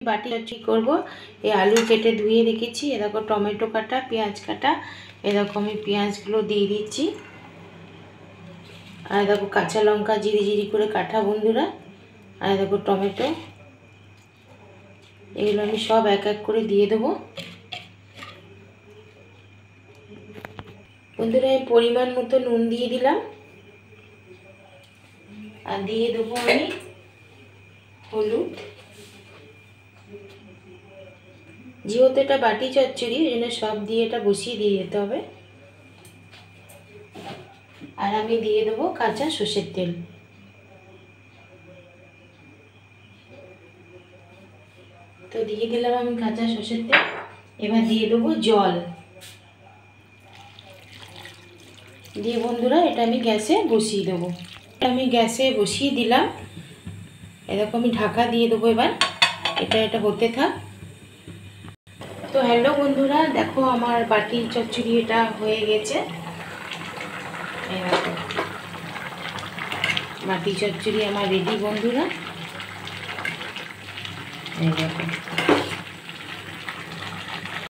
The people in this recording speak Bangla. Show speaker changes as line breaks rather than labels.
বাটি করব। এই আলু কেটে ধুয়ে রেখেছি, এরকম টমেটো কাটা, পেঁয়াজ কাটা, এরকম আমি পেঁয়াজগুলো দিয়ে দিচ্ছি। আর দেখো কাঁচা লঙ্কা জিরি জিরি করে কাটা বন্ধুরা, আর দেখো টমেটো, এগুলো আমি সব এক এক করে দিয়ে দেবো। বন্ধুরা আমি পরিমাণ মতো নুন দিয়ে দিলাম, আর দিয়ে দেবো আমি হলুদ। যেহেতু এটা বাটি চচ্চড়ি, ওই জন্য সব দিয়ে এটা বসিয়ে দিয়ে যেতে হবে। আর আমি দিয়ে দেবো কাঁচা সর্ষের তেল। তো দিয়ে দিলাম আমি কাঁচা সর্ষের তেল। এবার দিয়ে দেবো জল দিয়ে বন্ধুরা এটা আমি গ্যাসে বসিয়ে দেবো। আমি গ্যাসে বসিয়ে দিলাম, এরকম আমি ঢাকা দিয়ে দেবো। এবার এটা হতে থাক। তো হ্যালো বন্ধুরা, দেখো আমার বাটির চচ্চড়ি এটা হয়ে গেছে। এরকম বাটি চচ্চড়ি আমার রেডি বন্ধুরা। এই দেখো।